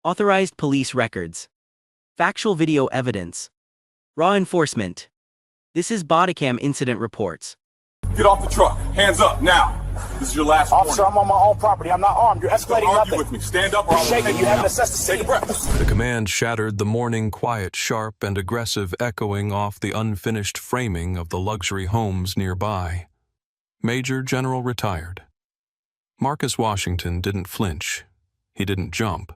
Authorized police records. Factual video evidence. Raw enforcement. This is bodycam incident reports. Get off the truck. Hands up, now. This is your last warning. Officer, I'm on my own property. I'm not armed. You're escalating Don't argue nothing. with me. Stand up or I'll Shake take it. you You haven't out. assessed the scene. Take a breath. The command shattered the morning quiet, sharp and aggressive echoing off the unfinished framing of the luxury homes nearby. Major General retired. Marcus Washington didn't flinch. He didn't jump.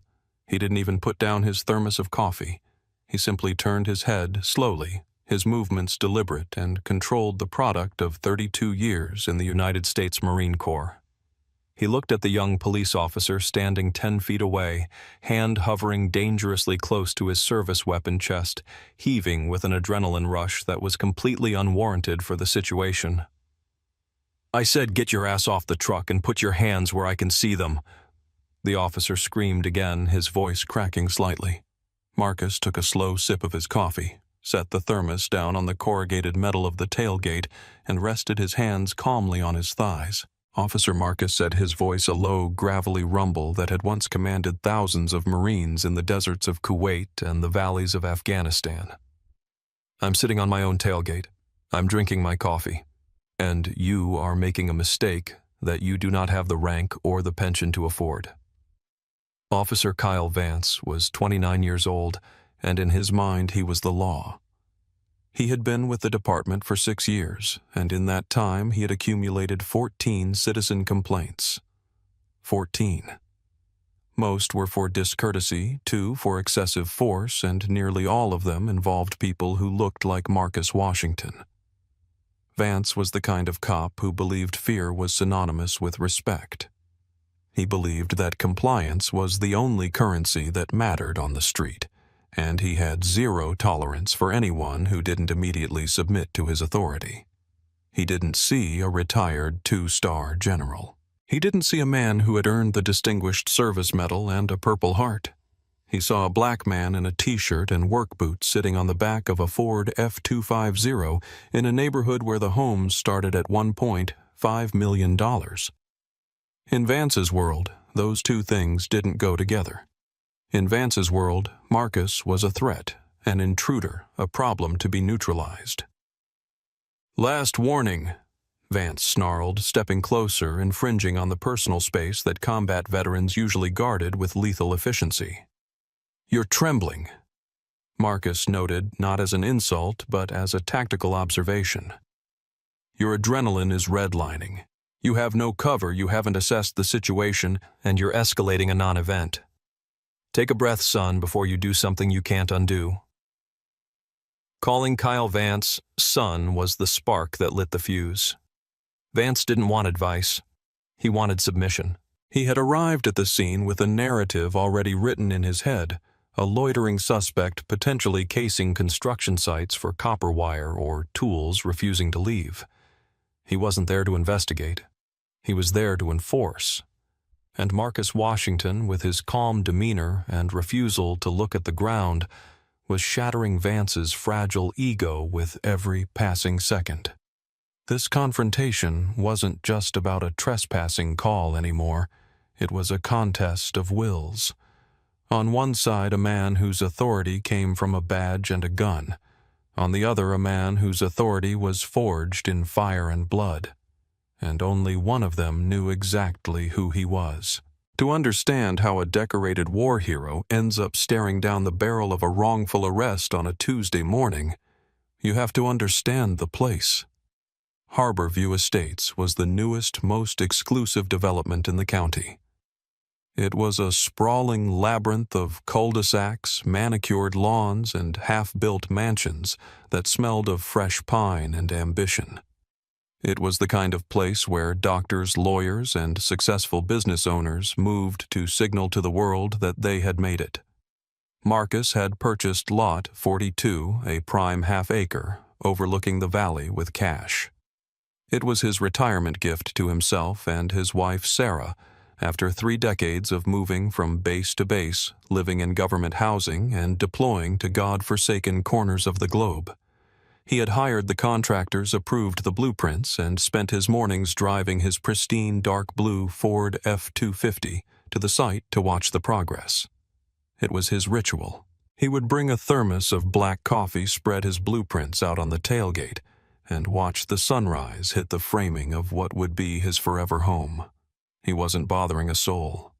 He didn't even put down his thermos of coffee. He simply turned his head slowly, his movements deliberate, and controlled the product of 32 years in the United States Marine Corps. He looked at the young police officer standing 10 feet away, hand hovering dangerously close to his service weapon chest, heaving with an adrenaline rush that was completely unwarranted for the situation. "I said get your ass off the truck and put your hands where I can see them," the officer screamed again, his voice cracking slightly. Marcus took a slow sip of his coffee, set the thermos down on the corrugated metal of the tailgate, and rested his hands calmly on his thighs. Officer Marcus said, his voice a low, gravelly rumble that had once commanded thousands of Marines in the deserts of Kuwait and the valleys of Afghanistan. "I'm sitting on my own tailgate. I'm drinking my coffee. And you are making a mistake that you do not have the rank or the pension to afford." Officer Kyle Vance was 29 years old, and in his mind he was the law. He had been with the department for 6 years, and in that time he had accumulated 14 citizen complaints. 14. Most were for discourtesy, 2 for excessive force, and nearly all of them involved people who looked like Marcus Washington. Vance was the kind of cop who believed fear was synonymous with respect. He believed that compliance was the only currency that mattered on the street, and he had zero tolerance for anyone who didn't immediately submit to his authority. He didn't see a retired 2-star general. He didn't see a man who had earned the Distinguished Service Medal and a Purple Heart. He saw a black man in a t-shirt and work boots sitting on the back of a Ford F-250 in a neighborhood where the homes started at $1.5 million. In Vance's world, those two things didn't go together. In Vance's world, Marcus was a threat, an intruder, a problem to be neutralized. "Last warning," Vance snarled, stepping closer, infringing on the personal space that combat veterans usually guarded with lethal efficiency. "You're trembling," Marcus noted, not as an insult, but as a tactical observation. "Your adrenaline is redlining. You have no cover, you haven't assessed the situation, and you're escalating a non-event. Take a breath, son, before you do something you can't undo." Calling Kyle Vance son was the spark that lit the fuse. Vance didn't want advice. He wanted submission. He had arrived at the scene with a narrative already written in his head, a loitering suspect potentially casing construction sites for copper wire or tools refusing to leave. He wasn't there to investigate. He was there to enforce. And Marcus Washington, with his calm demeanor and refusal to look at the ground, was shattering Vance's fragile ego with every passing second. This confrontation wasn't just about a trespassing call anymore. It was a contest of wills. On one side, a man whose authority came from a badge and a gun. On the other, a man whose authority was forged in fire and blood. And only one of them knew exactly who he was. To understand how a decorated war hero ends up staring down the barrel of a wrongful arrest on a Tuesday morning, you have to understand the place. Harborview Estates was the newest, most exclusive development in the county. It was a sprawling labyrinth of cul-de-sacs, manicured lawns, and half-built mansions that smelled of fresh pine and ambition. It was the kind of place where doctors, lawyers, and successful business owners moved to signal to the world that they had made it. Marcus had purchased Lot 42, a prime half-acre, overlooking the valley with cash. It was his retirement gift to himself and his wife Sarah, after 3 decades of moving from base to base, living in government housing, and deploying to God-forsaken corners of the globe. He had hired the contractors, approved the blueprints, and spent his mornings driving his pristine dark blue Ford F-250 to the site to watch the progress. It was his ritual. He would bring a thermos of black coffee, spread his blueprints out on the tailgate, and watch the sunrise hit the framing of what would be his forever home. He wasn't bothering a soul.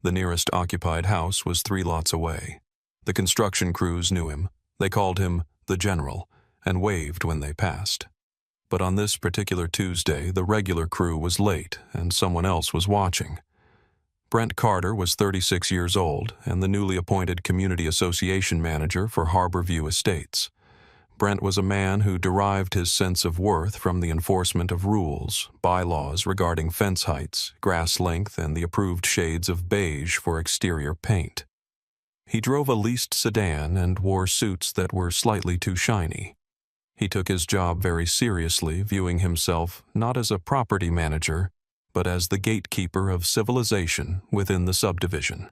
The nearest occupied house was 3 lots away. The construction crews knew him. They called him the General and waved when they passed. But on this particular Tuesday, the regular crew was late and someone else was watching. Brent Carter was 36 years old and the newly appointed Community Association Manager for Harborview Estates. Brent was a man who derived his sense of worth from the enforcement of rules, bylaws regarding fence heights, grass length, and the approved shades of beige for exterior paint. He drove a leased sedan and wore suits that were slightly too shiny. He took his job very seriously, viewing himself not as a property manager, but as the gatekeeper of civilization within the subdivision.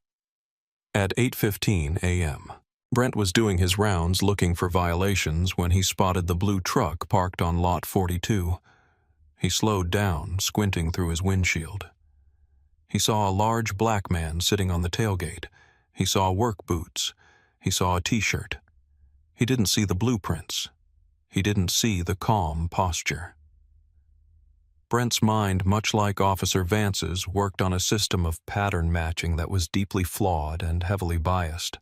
At 8:15 a.m., Brent was doing his rounds looking for violations when he spotted the blue truck parked on Lot 42. He slowed down, squinting through his windshield. He saw a large black man sitting on the tailgate. He saw work boots. He saw a t-shirt. He didn't see the blueprints. He didn't see the calm posture. Brent's mind, much like Officer Vance's, worked on a system of pattern matching that was deeply flawed and heavily biased.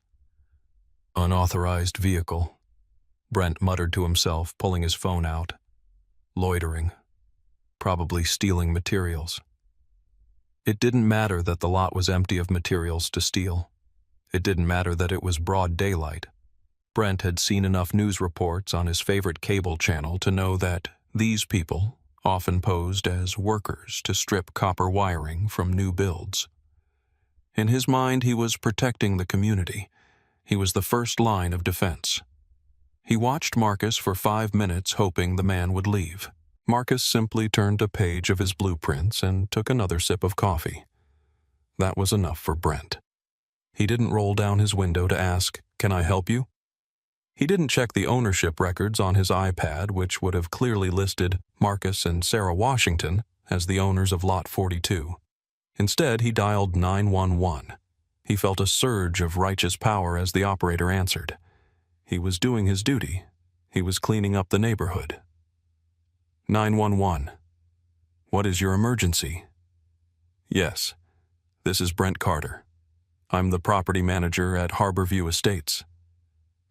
Unauthorized vehicle, Brent muttered to himself, pulling his phone out. Loitering. Probably stealing materials. It didn't matter that the lot was empty of materials to steal. It didn't matter that it was broad daylight. Brent had seen enough news reports on his favorite cable channel to know that these people often posed as workers to strip copper wiring from new builds. In his mind, he was protecting the community. He was the first line of defense. He watched Marcus for 5 minutes, hoping the man would leave. Marcus simply turned a page of his blueprints and took another sip of coffee. That was enough for Brent. He didn't roll down his window to ask, "Can I help you?" He didn't check the ownership records on his iPad, which would have clearly listed Marcus and Sarah Washington as the owners of Lot 42. Instead, he dialed 911. He felt a surge of righteous power as the operator answered. He was doing his duty. He was cleaning up the neighborhood. 911. What is your emergency? Yes, this is Brent Carter. I'm the property manager at Harborview Estates.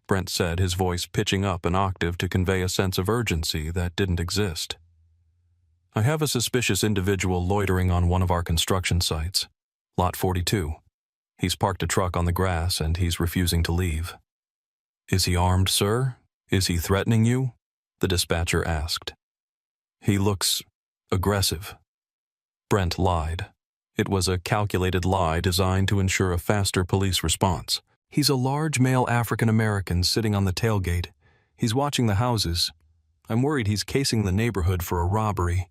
Brent said, his voice pitching up an octave to convey a sense of urgency that didn't exist. I have a suspicious individual loitering on one of our construction sites, Lot 42. He's parked a truck on the grass and he's refusing to leave. Is he armed, sir? Is he threatening you? The dispatcher asked. He looks aggressive. Brent lied. It was a calculated lie designed to ensure a faster police response. He's a large male African-American sitting on the tailgate. He's watching the houses. I'm worried he's casing the neighborhood for a robbery.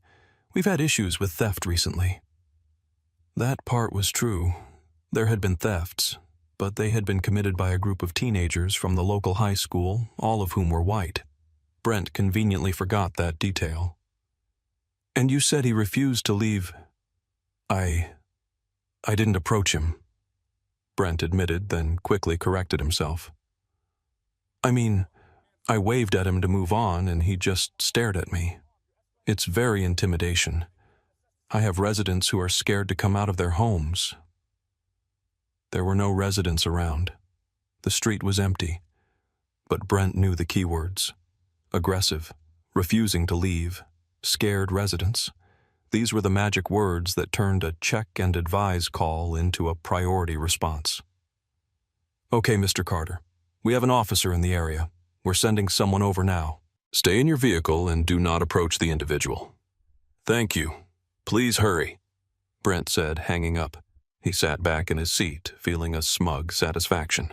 We've had issues with theft recently. That part was true. There had been thefts, but they had been committed by a group of teenagers from the local high school, all of whom were white. Brent conveniently forgot that detail. And you said he refused to leave. I didn't approach him, Brent admitted, then quickly corrected himself. I mean, I waved at him to move on and he just stared at me. It's very intimidation. I have residents who are scared to come out of their homes. There were no residents around. The street was empty. But Brent knew the keywords. Aggressive, refusing to leave, scared residents. These were the magic words that turned a check and advise call into a priority response. Okay, Mr. Carter. We have an officer in the area. We're sending someone over now. Stay in your vehicle and do not approach the individual. Thank you. Please hurry, Brent said, hanging up. He sat back in his seat, feeling a smug satisfaction.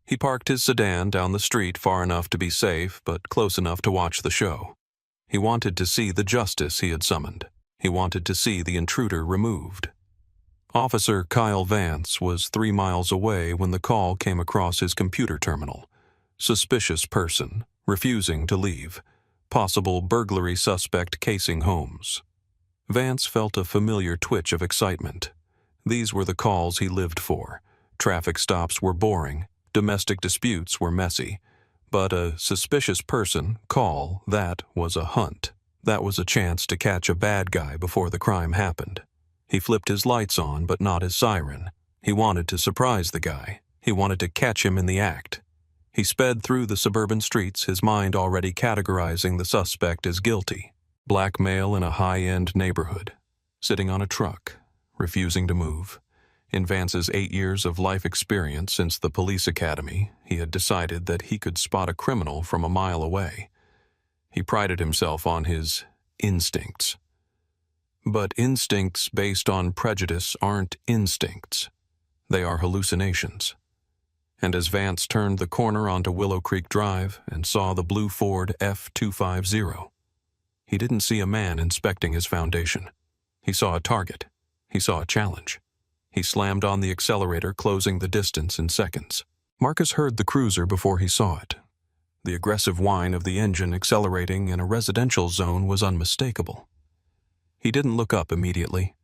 He parked his sedan down the street far enough to be safe, but close enough to watch the show. He wanted to see the justice he had summoned. He wanted to see the intruder removed. Officer Kyle Vance was 3 miles away when the call came across his computer terminal. Suspicious person, refusing to leave. Possible burglary suspect casing homes. Vance felt a familiar twitch of excitement. These were the calls he lived for. Traffic stops were boring, domestic disputes were messy, but a suspicious person call, that was a hunt. That was a chance to catch a bad guy before the crime happened. He flipped his lights on, but not his siren. He wanted to surprise the guy. He wanted to catch him in the act. He sped through the suburban streets, his mind already categorizing the suspect as guilty. Black male in a high-end neighborhood, sitting on a truck, refusing to move. In Vance's 8 years of life experience since the police academy, he had decided that he could spot a criminal from a mile away. He prided himself on his instincts. But instincts based on prejudice aren't instincts. They are hallucinations. And as Vance turned the corner onto Willow Creek Drive and saw the blue Ford F-250, he didn't see a man inspecting his foundation. He saw a target. He saw a challenge. He slammed on the accelerator, closing the distance in seconds. Marcus heard the cruiser before he saw it. The aggressive whine of the engine accelerating in a residential zone was unmistakable. He didn't look up immediately.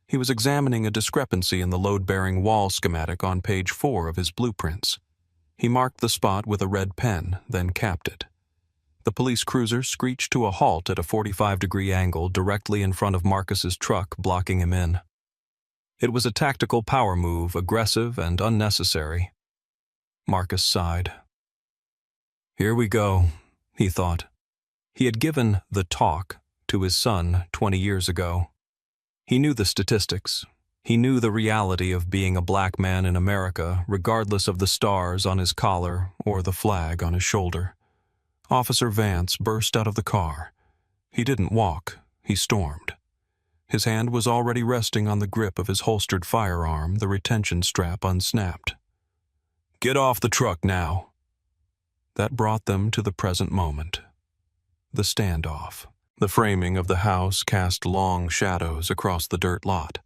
He was examining a discrepancy in the load-bearing wall schematic on page 4 of his blueprints. He marked the spot with a red pen, then capped it. The police cruiser screeched to a halt at a 45-degree angle directly in front of Marcus's truck, blocking him in. It was a tactical power move, aggressive and unnecessary. Marcus sighed. Here we go, he thought. He had given the talk to his son 20 years ago. He knew the statistics. He knew the reality of being a black man in America, regardless of the stars on his collar or the flag on his shoulder. Officer Vance burst out of the car. He didn't walk, he stormed. His hand was already resting on the grip of his holstered firearm, the retention strap unsnapped. "Get off the truck now." That brought them to the present moment. The standoff. The framing of the house cast long shadows across the dirt lot.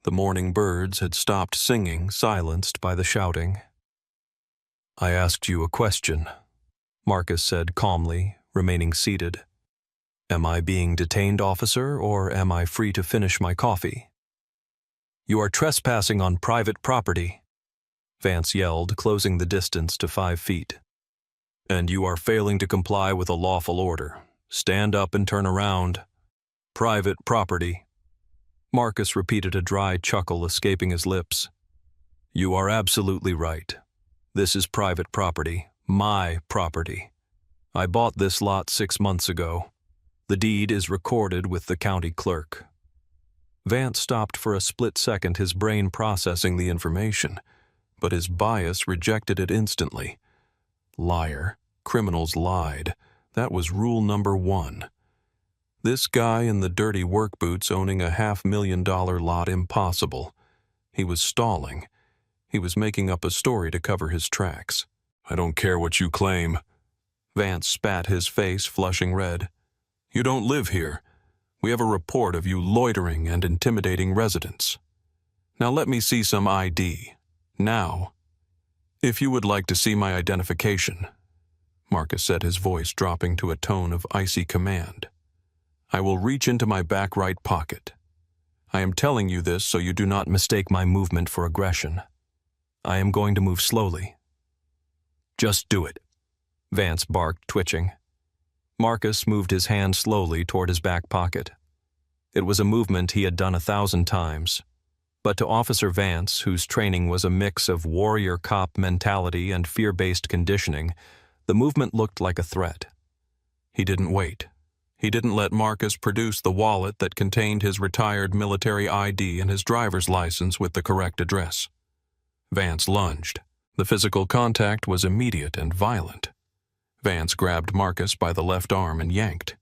The morning birds had stopped singing, silenced by the shouting. "I asked you a question," Marcus said calmly, remaining seated. "Am I being detained, officer, or am I free to finish my coffee?" "You are trespassing on private property," Vance yelled, closing the distance to 5 feet. "And you are failing to comply with a lawful order. Stand up and turn around." "Private property." Marcus repeated, a dry chuckle escaping his lips. "You are absolutely right. This is private property, my property. I bought this lot 6 months ago. The deed is recorded with the county clerk." Vance stopped for a split second, his brain processing the information, but his bias rejected it instantly. Liar. Criminals lied. That was rule number 1. This guy in the dirty work boots owning a $500,000 lot, impossible. He was stalling. He was making up a story to cover his tracks. "I don't care what you claim." Vance spat, his face flushing red. "You don't live here. We have a report of you loitering and intimidating residents. Now let me see some ID. Now. If you would like to see my identification," Marcus said, his voice dropping to a tone of icy command, "I will reach into my back right pocket. I am telling you this so you do not mistake my movement for aggression. I am going to move slowly." "Just do it," Vance barked, twitching. Marcus moved his hand slowly toward his back pocket. It was a movement he had done 1,000 times. But to Officer Vance, whose training was a mix of warrior cop mentality and fear-based conditioning, the movement looked like a threat. He didn't wait. He didn't let Marcus produce the wallet that contained his retired military ID and his driver's license with the correct address. Vance lunged. The physical contact was immediate and violent. Vance grabbed Marcus by the left arm and yanked.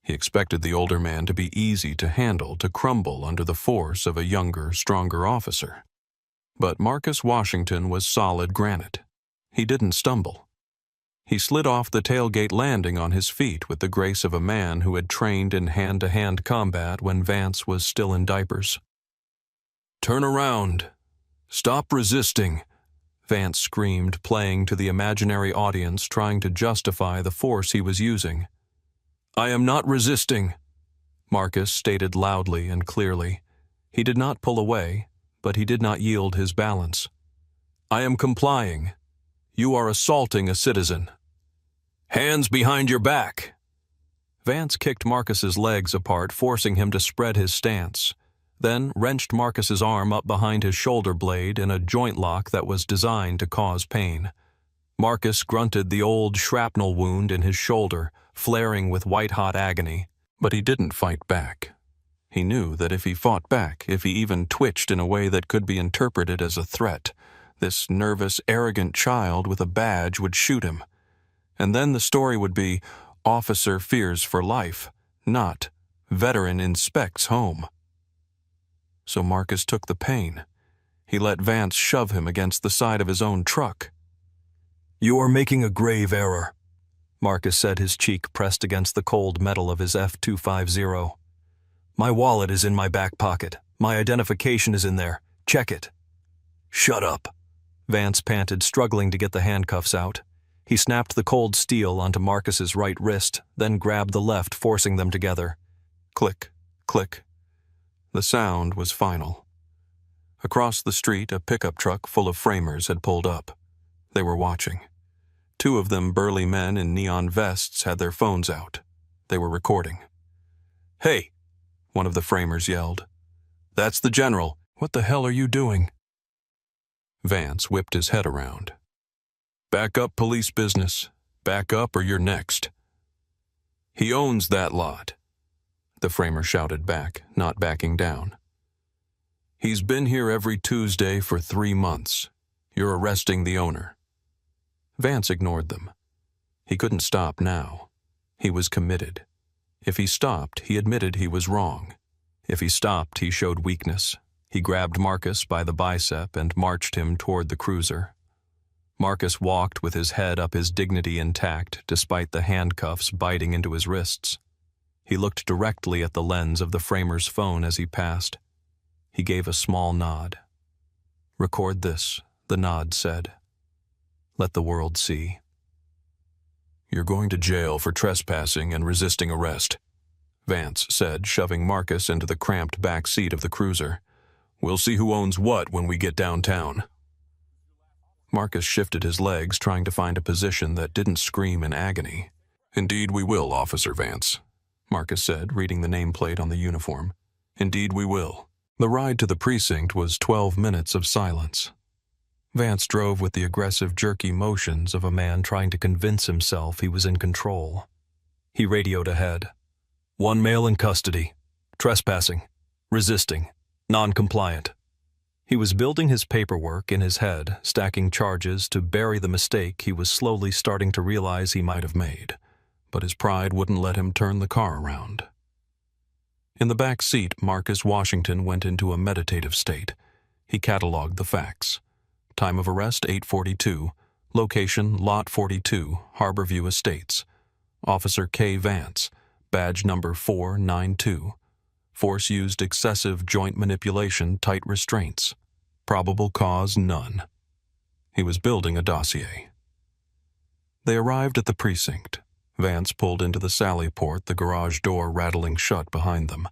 He expected the older man to be easy to handle, to crumble under the force of a younger, stronger officer. But Marcus Washington was solid granite. He didn't stumble. He slid off the tailgate landing on his feet with the grace of a man who had trained in hand-to-hand combat when Vance was still in diapers. "Turn around. Stop resisting," Vance screamed, playing to the imaginary audience, trying to justify the force he was using. "I am not resisting," Marcus stated loudly and clearly. He did not pull away, but he did not yield his balance. I am complying. You are assaulting a citizen. Hands behind your back. Vance kicked Marcus's legs apart, forcing him to spread his stance, then wrenched Marcus's arm up behind his shoulder blade in a joint lock that was designed to cause pain. Marcus grunted the old shrapnel wound in his shoulder, flaring with white-hot agony, but he didn't fight back. He knew that if he fought back, if he even twitched in a way that could be interpreted as a threat, this nervous, arrogant child with a badge would shoot him. And then the story would be, officer fears for life, not veteran inspects home. So Marcus took the pain. He let Vance shove him against the side of his own truck. You are making a grave error, Marcus said, his cheek pressed against the cold metal of his F-250. My wallet is in my back pocket. My identification is in there. Check it. Shut up, Vance panted, struggling to get the handcuffs out. He snapped the cold steel onto Marcus's right wrist, then grabbed the left, forcing them together. Click, click. The sound was final. Across the street, a pickup truck full of framers had pulled up. They were watching. Two of them, burly men in neon vests, had their phones out. They were recording. Hey, one of the framers yelled. That's the general. What the hell are you doing? Vance whipped his head around. Back up, police business. Back up or you're next. He owns that lot, the framer shouted back, not backing down. He's been here every Tuesday for 3 months. You're arresting the owner. Vance ignored them. He couldn't stop now. He was committed. If he stopped, he admitted he was wrong. If he stopped, he showed weakness. He grabbed Marcus by the bicep and marched him toward the cruiser. Marcus walked with his head up, his dignity intact, despite the handcuffs biting into his wrists. He looked directly at the lens of the framer's phone as he passed. He gave a small nod. Record this, the nod said. Let the world see. You're going to jail for trespassing and resisting arrest, Vance said, shoving Marcus into the cramped back seat of the cruiser. We'll see who owns what when we get downtown. Marcus shifted his legs, trying to find a position that didn't scream in agony. Indeed we will, Officer Vance, Marcus said, reading the nameplate on the uniform. Indeed we will. The ride to the precinct was 12 minutes of silence. Vance drove with the aggressive, jerky motions of a man trying to convince himself he was in control. He radioed ahead. 1 male in custody. Trespassing. Resisting. Non-compliant. He was building his paperwork in his head, stacking charges to bury the mistake he was slowly starting to realize he might have made, but his pride wouldn't let him turn the car around. In the back seat, Marcus Washington went into a meditative state. He cataloged the facts. Time of arrest, 8:42. Location, Lot 42, Harborview Estates. Officer K. Vance, badge number 492. Force used excessive joint manipulation, tight restraints. Probable cause, none. He was building a dossier. They arrived at the precinct. Vance pulled into the sally port, the garage door rattling shut behind them.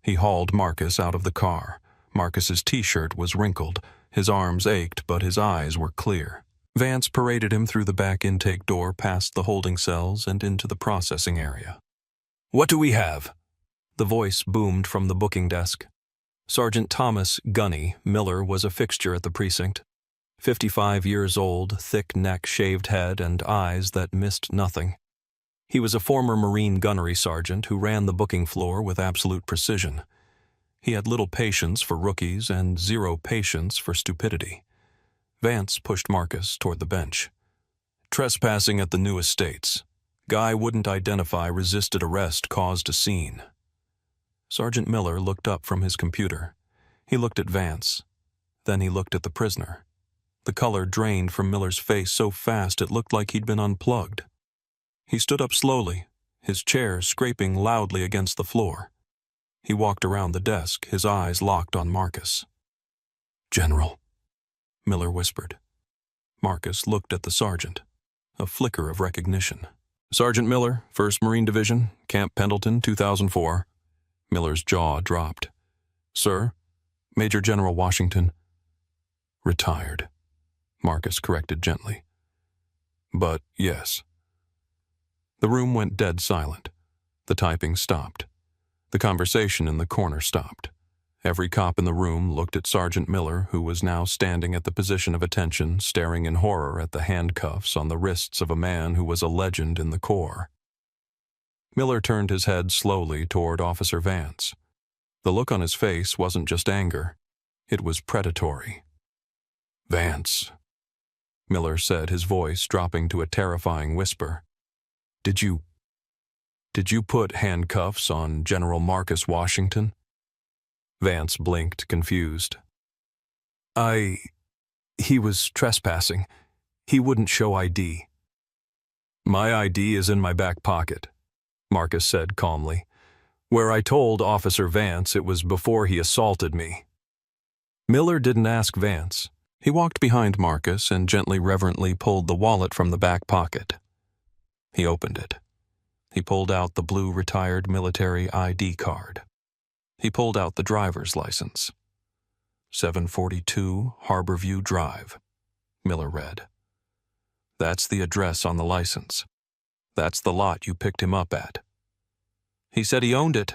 He hauled Marcus out of the car. Marcus's t-shirt was wrinkled. His arms ached, but his eyes were clear. Vance paraded him through the back intake door, past the holding cells, and into the processing area. What do we have? The voice boomed from the booking desk. Sergeant Thomas "Gunny" Miller was a fixture at the precinct. 55 years old, thick neck, shaved head, and eyes that missed nothing. He was a former Marine gunnery sergeant who ran the booking floor with absolute precision. He had little patience for rookies and zero patience for stupidity. Vance pushed Marcus toward the bench. Trespassing at the new estates. Guy wouldn't identify, resisted arrest, caused a scene. Sergeant Miller looked up from his computer. He looked at Vance. Then he looked at the prisoner. The color drained from Miller's face so fast it looked like he'd been unplugged. He stood up slowly, his chair scraping loudly against the floor. He walked around the desk, his eyes locked on Marcus. General, Miller whispered. Marcus looked at the sergeant. A flicker of recognition. Sergeant Miller, 1st Marine Division, Camp Pendleton, 2004. Miller's jaw dropped. Sir, Major General Washington. Retired. Marcus corrected gently. But yes. The room went dead silent. The typing stopped. The conversation in the corner stopped. Every cop in the room looked at Sergeant Miller, who was now standing at the position of attention, staring in horror at the handcuffs on the wrists of a man who was a legend in the Corps. Miller turned his head slowly toward Officer Vance. The look on his face wasn't just anger. It was predatory. "Vance," Miller said, his voice dropping to a terrifying whisper. Did you put handcuffs on General Marcus Washington?" Vance blinked, confused. He was trespassing. He wouldn't show ID." "My ID is in my back pocket," Marcus said calmly. "Where I told Officer Vance it was before he assaulted me." Miller didn't ask Vance. He walked behind Marcus and gently, reverently pulled the wallet from the back pocket. He opened it. He pulled out the blue retired military ID card. He pulled out the driver's license. 742 Harborview Drive, Miller read. "That's the address on the license. That's the lot you picked him up at." "He said he owned it."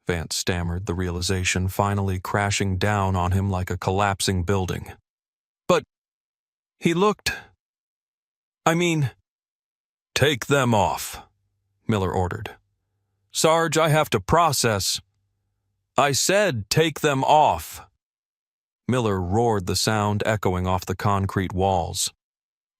Vance stammered, the realization finally crashing down on him like a collapsing building. "But he looked... "Take them off," Miller ordered. "Sarge, I have to process." "I said take them off." Miller roared, the sound echoing off the concrete walls.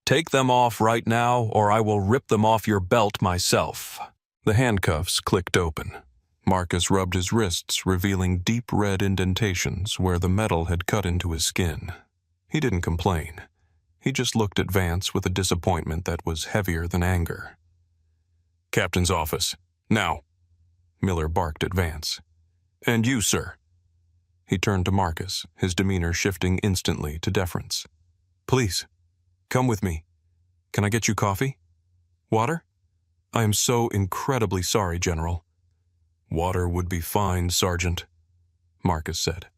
"Take them off right now, or I will rip them off your belt myself." The handcuffs clicked open. Marcus rubbed his wrists, revealing deep red indentations where the metal had cut into his skin. He didn't complain. He just looked at Vance with a disappointment that was heavier than anger. "Captain's office. Now," Miller barked at Vance. "And you, sir." He turned to Marcus, his demeanor shifting instantly to deference. "Please, come with me. Can I get you coffee? Water? I am so incredibly sorry, General." "Water would be fine, Sergeant," Marcus said.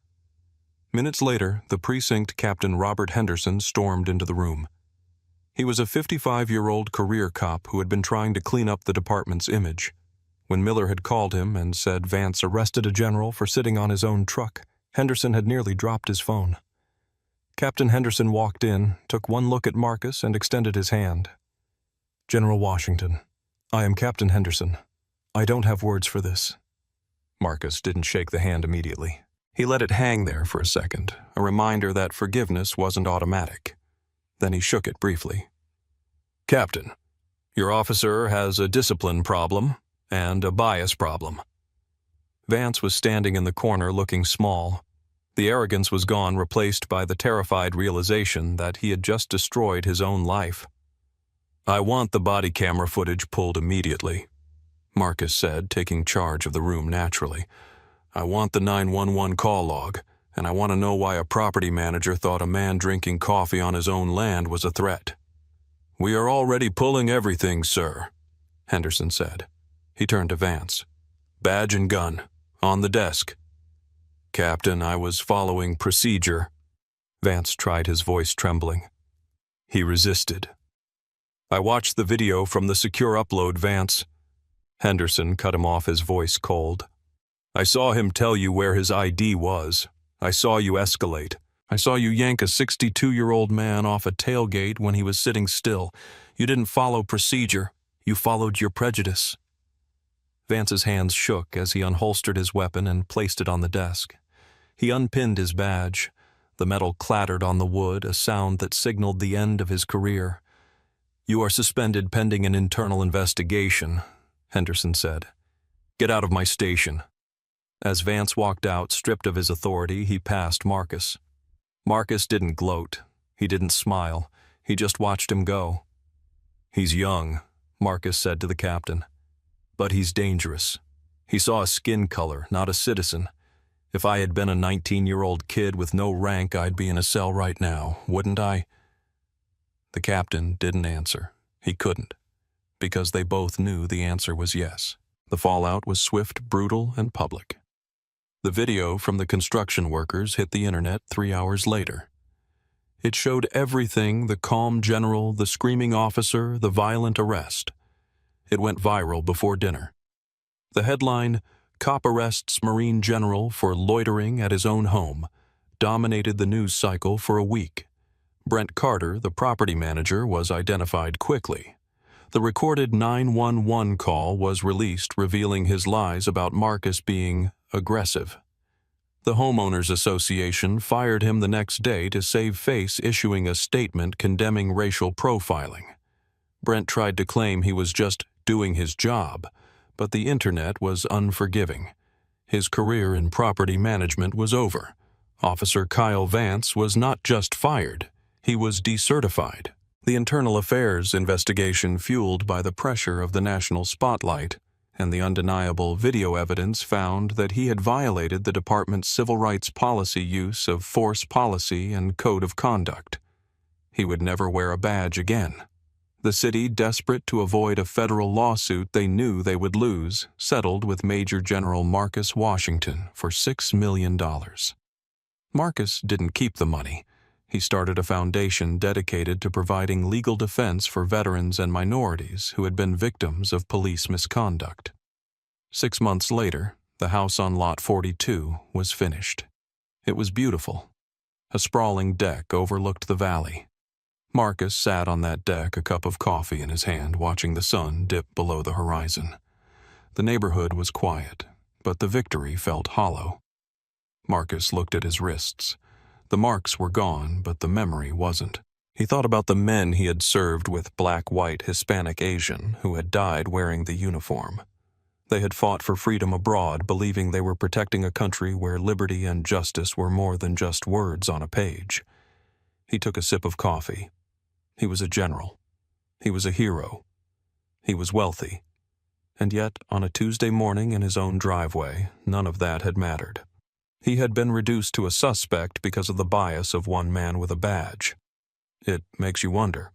Minutes later, the precinct Captain Robert Henderson stormed into the room. He was a 55-year-old career cop who had been trying to clean up the department's image. When Miller had called him and said Vance arrested a general for sitting on his own truck, Henderson had nearly dropped his phone. Captain Henderson walked in, took one look at Marcus, and extended his hand. "General Washington, I am Captain Henderson. I don't have words for this." Marcus didn't shake the hand immediately. He let it hang there for a second, a reminder that forgiveness wasn't automatic. Then he shook it briefly. "Captain, your officer has a discipline problem and a bias problem." Vance was standing in the corner looking small. The arrogance was gone, replaced by the terrified realization that he had just destroyed his own life. "I want the body camera footage pulled immediately," Marcus said, taking charge of the room naturally. "I want the 911 call log, and I want to know why a property manager thought a man drinking coffee on his own land was a threat." "We are already pulling everything, sir," Henderson said. He turned to Vance. "Badge and gun. On the desk." "Captain, I was following procedure." Vance tried, his voice trembling. "He resisted." "I watched the video from the secure upload, Vance." Henderson cut him off, his voice cold. "I saw him tell you where his ID was. I saw you escalate. I saw you yank a 62-year-old man off a tailgate when he was sitting still. You didn't follow procedure. You followed your prejudice." Vance's hands shook as he unholstered his weapon and placed it on the desk. He unpinned his badge. The metal clattered on the wood, a sound that signaled the end of his career. "You are suspended pending an internal investigation," Henderson said. "Get out of my station." As Vance walked out, stripped of his authority, he passed Marcus. Marcus didn't gloat. He didn't smile. He just watched him go. "He's young," Marcus said to the captain. "But he's dangerous. He saw a skin color, not a citizen. If I had been a 19-year-old kid with no rank, I'd be in a cell right now, wouldn't I?" The captain didn't answer. He couldn't, because they both knew the answer was yes. The fallout was swift, brutal, and public. The video from the construction workers hit the internet 3 hours later. It showed everything: the calm general, the screaming officer, the violent arrest. It went viral before dinner. The headline, "Cop Arrests Marine General for Loitering at His Own Home," dominated the news cycle for a week. Brent Carter, the property manager, was identified quickly. The recorded 911 call was released, revealing his lies about Marcus being aggressive. The Homeowners Association fired him the next day to save face, issuing a statement condemning racial profiling. Brent tried to claim he was just doing his job, but the internet was unforgiving. His career in property management was over. Officer Kyle Vance was not just fired, he was decertified. The internal affairs investigation, fueled by the pressure of the national spotlight and the undeniable video evidence, found that he had violated the department's civil rights policy use of force policy and code of conduct. He would never wear a badge again. The city, desperate to avoid a federal lawsuit they knew they would lose, settled with Major General Marcus Washington for $6 million. Marcus didn't keep the money. He started a foundation dedicated to providing legal defense for veterans and minorities who had been victims of police misconduct. 6 months later, the house on Lot 42 was finished. It was beautiful. A sprawling deck overlooked the valley. Marcus sat on that deck, a cup of coffee in his hand, watching the sun dip below the horizon. The neighborhood was quiet, but the victory felt hollow. Marcus looked at his wrists. The marks were gone, but the memory wasn't. He thought about the men he had served with, black, white, Hispanic, Asian, who had died wearing the uniform. They had fought for freedom abroad, believing they were protecting a country where liberty and justice were more than just words on a page. He took a sip of coffee. He was a general. He was a hero. He was wealthy. And yet, on a Tuesday morning in his own driveway, none of that had mattered. He had been reduced to a suspect because of the bias of one man with a badge. It makes you wonder,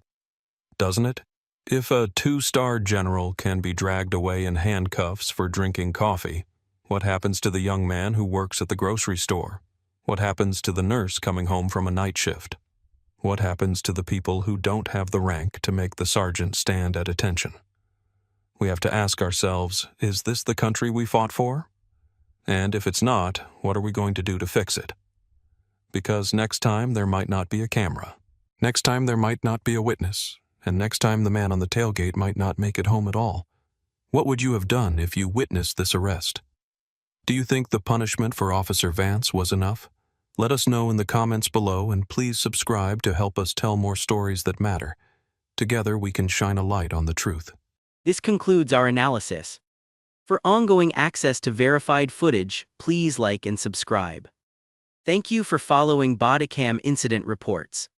doesn't it? If a 2-star general can be dragged away in handcuffs for drinking coffee, what happens to the young man who works at the grocery store? What happens to the nurse coming home from a night shift? What happens to the people who don't have the rank to make the sergeant stand at attention? We have to ask ourselves, is this the country we fought for? And if it's not, what are we going to do to fix it? Because next time there might not be a camera. Next time there might not be a witness. And next time the man on the tailgate might not make it home at all. What would you have done if you witnessed this arrest? Do you think the punishment for Officer Vance was enough? Let us know in the comments below, and please subscribe to help us tell more stories that matter. Together we can shine a light on the truth. This concludes our analysis. For ongoing access to verified footage, please like and subscribe. Thank you for following Bodycam Incident Reports.